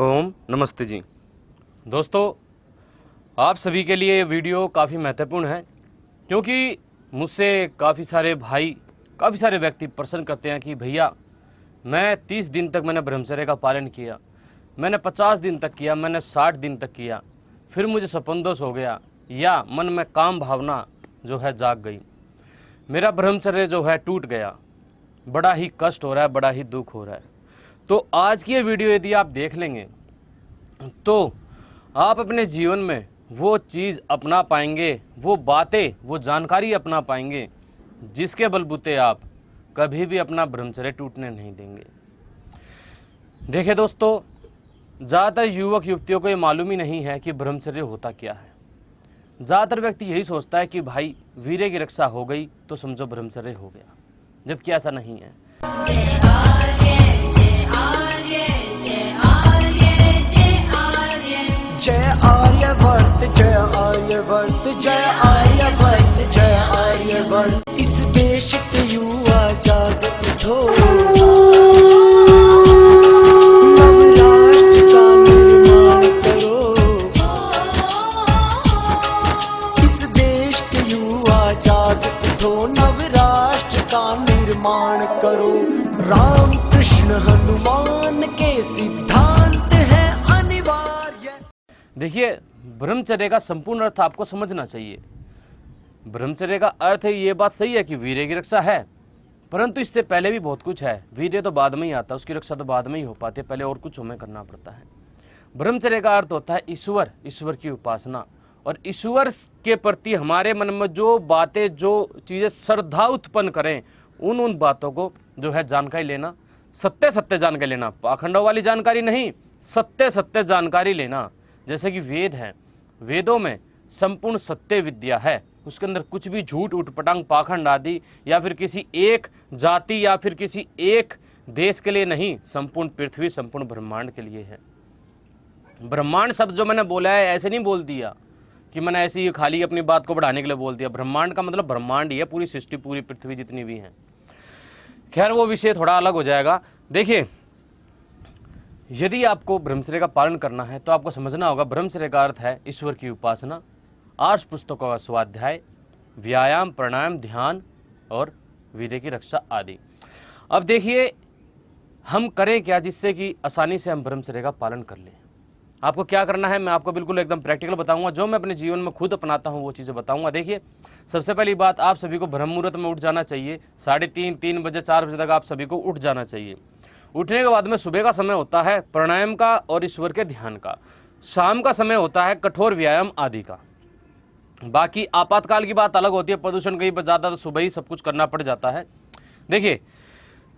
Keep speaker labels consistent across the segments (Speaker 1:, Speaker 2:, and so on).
Speaker 1: ओम नमस्ते जी। दोस्तों, आप सभी के लिए ये वीडियो काफ़ी महत्वपूर्ण है क्योंकि मुझसे काफ़ी सारे भाई, काफ़ी सारे व्यक्ति प्रश्न करते हैं कि भैया मैं 30 दिन तक मैंने ब्रह्मचर्य का पालन किया, मैंने 50 दिन तक किया, मैंने 60 दिन तक किया, फिर मुझे सपनदोष हो गया या मन में काम भावना जो है जाग गई, मेरा ब्रह्मचर्य जो है टूट गया, बड़ा ही कष्ट हो रहा है, बड़ा ही दुख हो रहा है। तो आज की ये वीडियो यदि आप देख लेंगे तो आप अपने जीवन में वो चीज़ अपना पाएंगे, वो बातें, वो जानकारी अपना पाएंगे जिसके बलबूते आप कभी भी अपना ब्रह्मचर्य टूटने नहीं देंगे। देखिए दोस्तों, ज़्यादातर युवक युवतियों को ये मालूम ही नहीं है कि ब्रह्मचर्य होता क्या है। ज़्यादातर व्यक्ति यही सोचता है कि भाई वीर्य की रक्षा हो गई तो समझो ब्रह्मचर्य हो गया, जबकि ऐसा नहीं है।
Speaker 2: जय आर्यवर्त जय आर्यवर्त जय आर्यवर्त जय आर्यवर्त। इस देश के युवा जाग उठो, नवराष्ट्र का निर्माण करो। इस देश के युवा जाग उठो, नवराष्ट्र का निर्माण करो। राम कृष्ण हनुमान के सिद्धांत है अनिवार्य।
Speaker 1: देखिए, ब्रह्मचर्य का संपूर्ण अर्थ आपको समझना चाहिए। ब्रह्मचर्य का अर्थ है, ये बात सही है कि वीर्य की रक्षा है, परंतु इससे पहले भी बहुत कुछ है। वीर्य तो बाद में ही आता है, उसकी रक्षा तो बाद में ही हो पाती है, पहले और कुछ हमें करना पड़ता है। ब्रह्मचर्य का अर्थ होता है ईश्वर, ईश्वर की उपासना, और ईश्वर के प्रति हमारे मन में जो बातें, जो चीज़ें श्रद्धा उत्पन्न करें, उन बातों को जो है जानकारी लेना, सत्य सत्य जानकारी लेना, पाखंडों वाली जानकारी नहीं, सत्य सत्य जानकारी लेना। जैसे कि वेद हैं, वेदों में संपूर्ण सत्य विद्या है, उसके अंदर कुछ भी झूठ उटपटांग पाखंड आदि या फिर किसी एक जाति या फिर किसी एक देश के लिए नहीं, संपूर्ण पृथ्वी, संपूर्ण ब्रह्मांड के लिए है। ब्रह्मांड शब्द जो मैंने बोला है ऐसे नहीं बोल दिया कि मैंने ऐसे ही खाली अपनी बात को बढ़ाने के लिए बोल दिया। ब्रह्मांड का मतलब ब्रह्मांड ही है, पूरी सृष्टि, पूरी पृथ्वी जितनी भी है। खैर, वो विषय थोड़ा अलग हो जाएगा। देखिए, यदि आपको ब्रह्मचर्य का पालन करना है तो आपको समझना होगा ब्रह्मचर्य का अर्थ है ईश्वर की उपासना, 8 पुस्तकों का स्वाध्याय, व्यायाम, प्राणायाम, ध्यान और वीर्य की रक्षा आदि। अब देखिए, हम करें क्या जिससे कि आसानी से हम ब्रह्मचर्य का पालन कर लें। आपको क्या करना है मैं आपको बिल्कुल एकदम प्रैक्टिकल बताऊंगा, जो मैं अपने जीवन में खुद अपनाता हूं वो चीज़ें बताऊंगा। देखिए, सबसे पहली बात, आप सभी को ब्रह्म मुहूर्त में उठ जाना चाहिए। 3:30, 3 बजे, 4 बजे तक आप सभी को उठ जाना चाहिए। उठने के बाद में सुबह का समय होता है प्राणायाम का और ईश्वर के ध्यान का। शाम का समय होता है कठोर व्यायाम आदि का। बाकी आपातकाल की बात अलग होती है, प्रदूषण कहीं पर ज़्यादा तो सुबह ही सब कुछ करना पड़ जाता है। देखिए,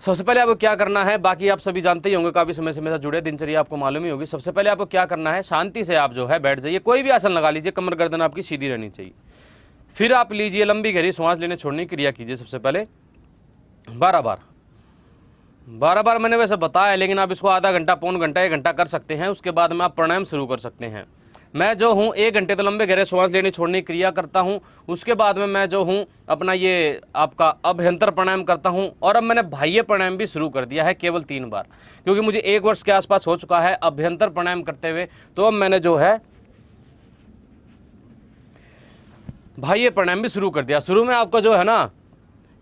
Speaker 1: सबसे पहले आपको क्या करना है, बाकी आप सभी जानते ही होंगे, काफ़ी समय से मेरे साथ जुड़े, दिनचर्या आपको मालूम ही होगी। सबसे पहले आपको क्या करना है, शांति से आप जो है बैठ जाइए, कोई भी आसन लगा लीजिए, कमर गर्दन आपकी सीधी रहनी चाहिए। फिर आप लीजिए लंबी गहरी सांस लेने छोड़ने की क्रिया कीजिए। सबसे पहले 12 बार मैंने वैसे बताया, लेकिन आप इसको आधा घंटा, पौन घंटा, 1 घंटा कर सकते हैं। उसके बाद में आप प्राणायाम शुरू कर सकते हैं। मैं जो हूँ 1 घंटे तो लंबे गहरे सांस लेने छोड़ने की क्रिया करता हूँ। उसके बाद में मैं जो हूँ अपना ये आपका अभ्यंतर प्राणायाम करता हूँ, और अब मैंने बाह्य प्राणायाम भी शुरू कर दिया है, केवल 3 बार, क्योंकि मुझे 1 वर्ष के आसपास हो चुका है अभ्यंतर प्राणायाम करते हुए। तो अब मैंने जो है बाह्य प्राणायाम भी शुरू कर दिया। शुरू में आपको जो है ना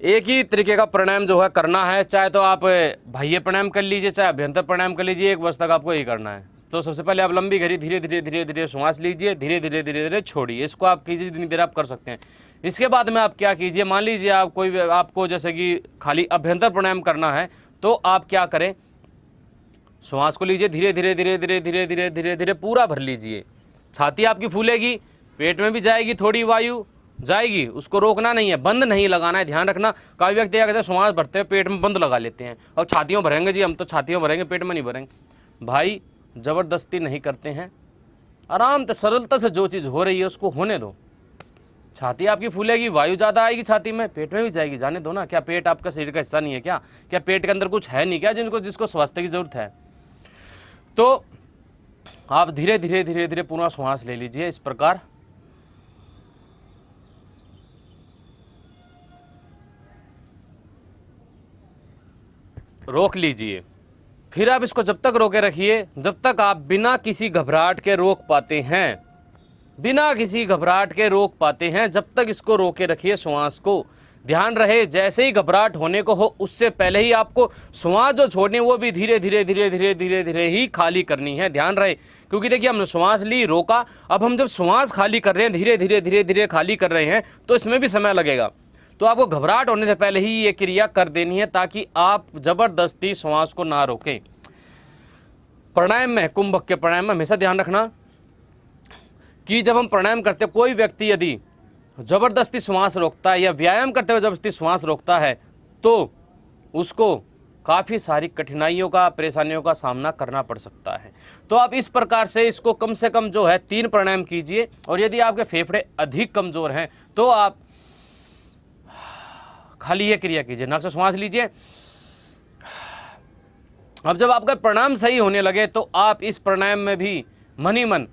Speaker 1: एक ही तरीके का प्राणायाम जो है करना है, चाहे तो आप बाह्य प्राणायाम कर लीजिए, चाहे अभ्यंतर प्राणायाम कर लीजिए, 1 वर्ष तक आपको यही करना है। तो सबसे पहले आप लंबी गहरी धीरे धीरे धीरे धीरे सांस लीजिए, धीरे धीरे धीरे धीरे छोड़िए। इसको आप कीजिए जितनी देर आप कर सकते हैं। इसके बाद में आप क्या कीजिए, मान लीजिए आप कोई, आपको जैसे कि खाली अभ्यंतर प्राणायाम करना है, तो आप क्या करें, श्वास को लीजिए, धीरे धीरे धीरे धीरे धीरे धीरे धीरे धीरे पूरा भर लीजिए। छाती आपकी फूलेगी, पेट में भी जाएगी, थोड़ी वायु जाएगी, उसको रोकना नहीं है, बंद नहीं लगाना है, ध्यान रखना। काफी व्यक्ति क्या कहते हैं, श्वास भरते हैं पेट में बंद लगा लेते हैं और छातियों भरेंगे जी, हम तो छातियों भरेंगे, पेट में नहीं भरेंगे। भाई, ज़बरदस्ती नहीं करते हैं, आराम से सरलता से जो चीज़ हो रही है उसको होने दो। छाती आपकी फूलेगी, वायु ज़्यादा आएगी छाती में, पेट में भी जाएगी, जाने दो ना। क्या पेट आपका शरीर का हिस्सा नहीं है क्या? क्या पेट के अंदर कुछ है नहीं क्या जिसको स्वास्थ्य की जरूरत है? तो आप धीरे धीरे धीरे धीरे पूरा श्वास ले लीजिए, इस प्रकार। रोक लीजिए, फिर आप इसको जब तक रोके रखिए जब तक आप बिना किसी घबराहट के रोक पाते हैं, बिना किसी घबराहट के रोक पाते हैं। जब तक इसको रोके रखिए श्वास को। ध्यान रहे जैसे ही घबराहट होने को हो उससे पहले ही आपको श्वास जो छोड़नी है वो भी धीरे धीरे धीरे धीरे धीरे धीरे ही खाली करनी है। ध्यान रहे, क्योंकि देखिए हमने श्वास ली, रोका, अब हम जब श्वास खाली कर रहे हैं, धीरे धीरे धीरे धीरे खाली कर रहे हैं, तो इसमें भी समय लगेगा। तो आपको घबराहट होने से पहले ही ये क्रिया कर देनी है ताकि आप जबरदस्ती श्वास को ना रोकें। प्राणायाम में, कुंभक के प्राणायाम में हमेशा ध्यान रखना कि जब हम प्राणायाम करते हैं, कोई व्यक्ति यदि जबरदस्ती श्वास रोकता है या व्यायाम करते हुए जबरदस्ती श्वास रोकता है तो उसको काफ़ी सारी कठिनाइयों का, परेशानियों का सामना करना पड़ सकता है। तो आप इस प्रकार से इसको कम से कम जो है 3 प्राणायाम कीजिए। और यदि आपके फेफड़े अधिक कमज़ोर हैं तो आप खाली ये क्रिया कीजिए, नाक से श्वास लीजिए। अब जब आपका प्राणायाम सही होने लगे तो आप इस प्राणायाम में भी मन ही मन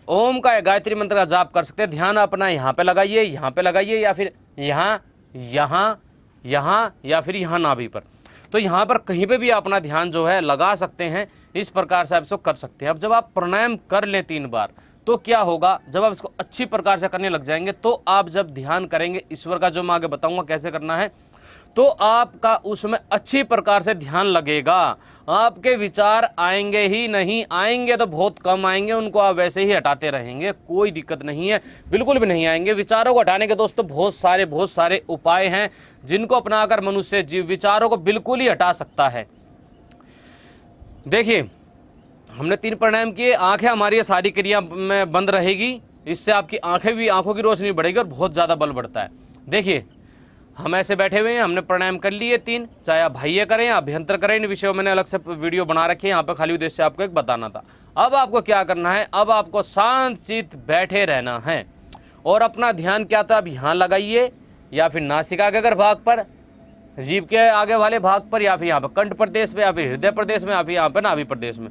Speaker 1: ओम का गायत्री मंत्र का जाप कर सकते हैं। ध्यान अपना यहाँ पे लगाइए, यहाँ पे लगाइए, या फिर यहाँ, यहाँ, यहाँ, या फिर यहाँ नाभि पर। तो यहाँ पर कहीं पे भी अपना ध्यान जो है लगा सकते हैं। इस प्रकार से आप इसको कर सकते हैं। अब जब आप प्राणायाम कर लें 3 बार तो क्या होगा, जब आप इसको अच्छी प्रकार से करने लग जाएंगे तो आप जब ध्यान करेंगे ईश्वर का, जो मैं आगे बताऊंगा कैसे करना है, तो आपका उसमें अच्छी प्रकार से ध्यान लगेगा। आपके विचार आएंगे ही नहीं, आएंगे तो बहुत कम आएंगे, उनको आप वैसे ही हटाते रहेंगे, कोई दिक्कत नहीं है, बिल्कुल भी नहीं आएंगे। विचारों को हटाने के दोस्तों बहुत सारे उपाय हैं जिनको अपनाकर मनुष्य जीव विचारों को बिल्कुल ही हटा सकता है। देखिए हमने 3 प्राणायाम किए, आंखें हमारी ये सारी क्रिया में बंद रहेगी, इससे आपकी आंखों की रोशनी बढ़ेगी और बहुत ज़्यादा बल बढ़ता है। देखिए हम ऐसे बैठे हुए हैं, हमने प्राणायाम कर लिए 3, चाहे आप बाह्य करें या अभ्यंतर करें, इन विषयों में मैंने अलग से वीडियो बना रखी है, यहाँ पर खाली उद्देश्य आपको एक बताना था। अब आपको क्या करना है, अब आपको शांत चित्त बैठे रहना है और अपना ध्यान क्या तो आप यहाँ लगाइए, या फिर नासिका के अगर भाग पर, जीभ के आगे वाले भाग पर, या फिर यहाँ पर कंठ प्रदेश में, या फिर हृदय प्रदेश में, या फिर यहाँ पर नाभि प्रदेश में,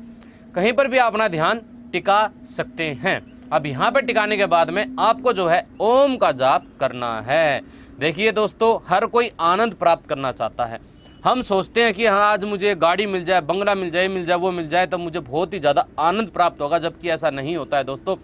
Speaker 1: कहीं पर भी अपना ध्यान टिका सकते हैं। अब यहाँ पर टिकाने के बाद में आपको जो है ओम का जाप करना है। देखिए दोस्तों, हर कोई आनंद प्राप्त करना चाहता है। हम सोचते हैं कि हाँ आज मुझे गाड़ी मिल जाए, बंगला मिल जाए, वो मिल जाए तो मुझे बहुत ही ज़्यादा आनंद प्राप्त होगा, जबकि ऐसा नहीं होता है दोस्तों।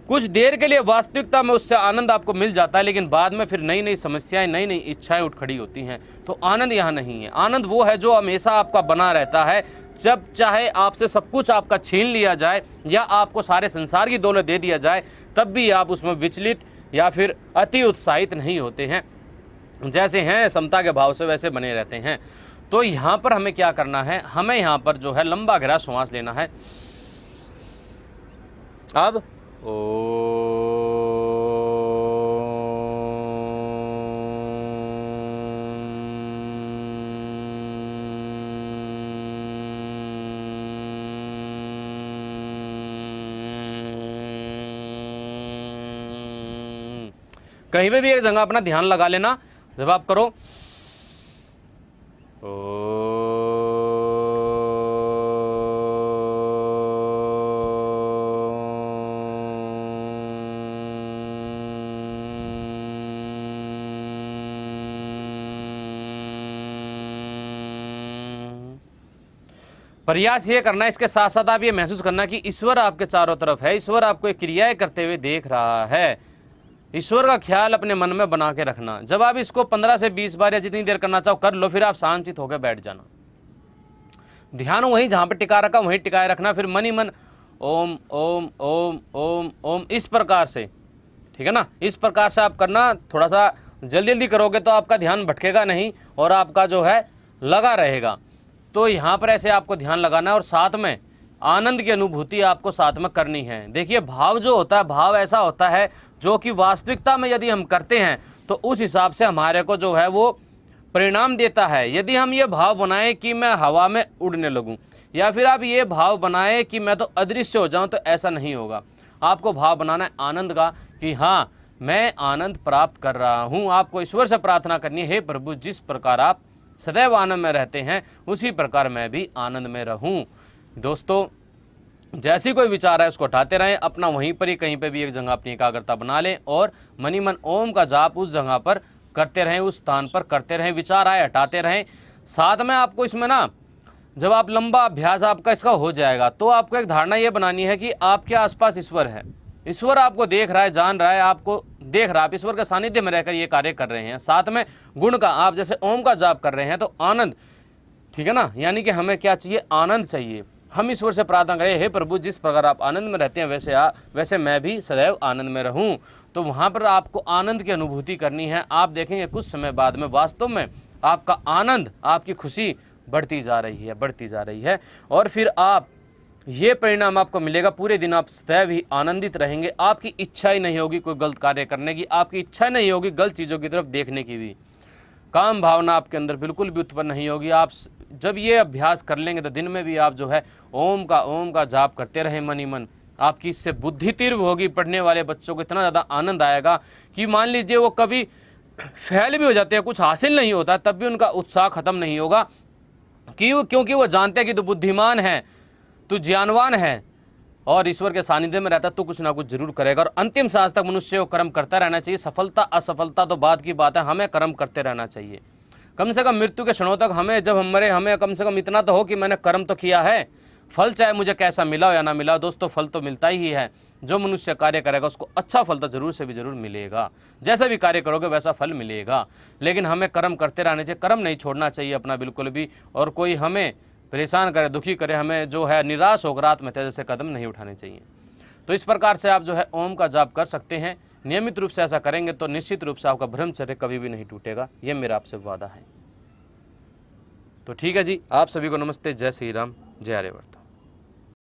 Speaker 1: कुछ देर के लिए वास्तविकता में उससे आनंद आपको मिल जाता है, लेकिन बाद में फिर नई नई समस्याएं, नई नई इच्छाएं उठ खड़ी होती हैं। तो आनंद यहाँ नहीं है। आनंद वो है जो हमेशा आपका बना रहता है। जब चाहे आपसे सब कुछ आपका छीन लिया जाए या आपको सारे संसार की दौलत दे दिया जाए, तब भी आप उसमें विचलित या फिर अति उत्साहित नहीं होते हैं। जैसे हैं समता के भाव से वैसे बने रहते हैं। तो यहाँ पर हमें क्या करना है, हमें यहाँ पर जो है लंबा गहरा श्वास लेना है। अब कहीं पे भी एक जगह अपना ध्यान लगा लेना जब आप करो। प्रयास ये करना, इसके साथ साथ आप ये महसूस करना कि ईश्वर आपके चारों तरफ है, ईश्वर आपको एक क्रियाएं करते हुए देख रहा है। ईश्वर का ख्याल अपने मन में बना के रखना। जब आप इसको 15 से 20 बार या जितनी देर करना चाहो कर लो, फिर आप शांतित होकर बैठ जाना। ध्यान वहीं जहाँ पे टिका रखा वहीं टिकाए रखना। फिर मन ही मन ओम ओम ओम ओम ओम इस प्रकार से, ठीक है ना, इस प्रकार से आप करना। थोड़ा सा जल्दी जल्दी करोगे तो आपका ध्यान भटकेगा नहीं और आपका जो है लगा रहेगा। तो यहाँ पर ऐसे आपको ध्यान लगाना है और साथ में आनंद की अनुभूति आपको साथ में करनी है। देखिए भाव जो होता है, भाव ऐसा होता है जो कि वास्तविकता में यदि हम करते हैं तो उस हिसाब से हमारे को जो है वो परिणाम देता है। यदि हम ये भाव बनाएं कि मैं हवा में उड़ने लगूं, या फिर आप ये भाव बनाएं कि मैं तो अदृश्य हो जाऊं, तो ऐसा नहीं होगा। आपको भाव बनाना है आनंद का कि हाँ मैं आनंद प्राप्त कर रहा हूँ। आपको ईश्वर से प्रार्थना करनी है, हे प्रभु जिस प्रकार आप सदैव आनंद में रहते हैं उसी प्रकार मैं भी आनंद में रहूं। दोस्तों जैसी कोई विचार है उसको हटाते रहें, अपना वहीं पर ही कहीं पे भी एक जगह अपनी एकाग्रता बना लें और मनी मन ओम का जाप उस जगह पर करते रहें, उस स्थान पर करते रहें। विचार आए हटाते रहें। साथ में आपको इसमें ना जब आप लंबा अभ्यास आपका इसका हो जाएगा तो आपको एक धारणा ये बनानी है कि आपके आसपास ईश्वर है। ईश्वर आपको देख रहा है, जान रहा है, आपको देख रहा है, आप ईश्वर के सानिध्य में रहकर ये कार्य कर रहे हैं। साथ में गुण का, आप जैसे ओम का जाप कर रहे हैं तो आनंद, ठीक है ना, यानी कि हमें क्या चाहिए, आनंद चाहिए। हम ईश्वर से प्रार्थना करें, हे प्रभु जिस प्रकार आप आनंद में रहते हैं वैसे मैं भी सदैव आनंद में रहूं। तो वहाँ पर आपको आनंद की अनुभूति करनी है। आप देखेंगे कुछ समय बाद में वास्तव में आपका आनंद, आपकी खुशी बढ़ती जा रही है। और फिर आप ये परिणाम आपको मिलेगा, पूरे दिन आप सदैव ही आनंदित रहेंगे। आपकी इच्छा ही नहीं होगी कोई गलत कार्य करने की, आपकी इच्छा नहीं होगी गलत चीज़ों की तरफ देखने की भी। काम भावना आपके अंदर बिल्कुल भी उत्पन्न नहीं होगी। आप जब ये अभ्यास कर लेंगे तो दिन में भी आप जो है ओम का जाप करते रहें मन ही मन। आपकी इससे बुद्धि तीव्र होगी। पढ़ने वाले बच्चों को इतना ज़्यादा आनंद आएगा कि मान लीजिए वो कभी फेल भी हो जाते हैं, कुछ हासिल नहीं होता, तब भी उनका उत्साह खत्म नहीं होगा। क्योंकि वो जानते हैं कि तू बुद्धिमान है, तू ज्ञानवान है और ईश्वर के सानिध्य में रहता है, तो कुछ ना कुछ जरूर करेगा। और अंतिम सांस तक मनुष्य को कर्म करता रहना चाहिए। सफलता असफलता तो बाद की बात है, हमें कर्म करते रहना चाहिए। कम से कम मृत्यु के क्षणों तक हमें, जब हम मरे, हमें कम से कम इतना तो हो कि मैंने कर्म तो किया है। फल चाहे मुझे कैसा मिला हो या ना मिला हो, दोस्तों फल तो मिलता ही है। जो मनुष्य कार्य करेगा उसको अच्छा फल तो जरूर से भी जरूर मिलेगा। जैसा भी कार्य करोगे वैसा फल मिलेगा। लेकिन हमें कर्म करते रहने चाहिए, कर्म नहीं छोड़ना चाहिए अपना बिल्कुल भी। और कोई हमें परेशान करे, दुखी करे, हमें जो है निराश होकर आत्महत्या जैसे कदम नहीं उठाने चाहिए। तो इस प्रकार से आप जो है ओम का जाप कर सकते हैं। नियमित रूप से ऐसा करेंगे तो निश्चित रूप से आपका ब्रह्मचर्य कभी भी नहीं टूटेगा। ये मेरा आपसे वादा है। तो ठीक है जी, आप सभी को नमस्ते, जय श्री राम, जय आर्यवर्त।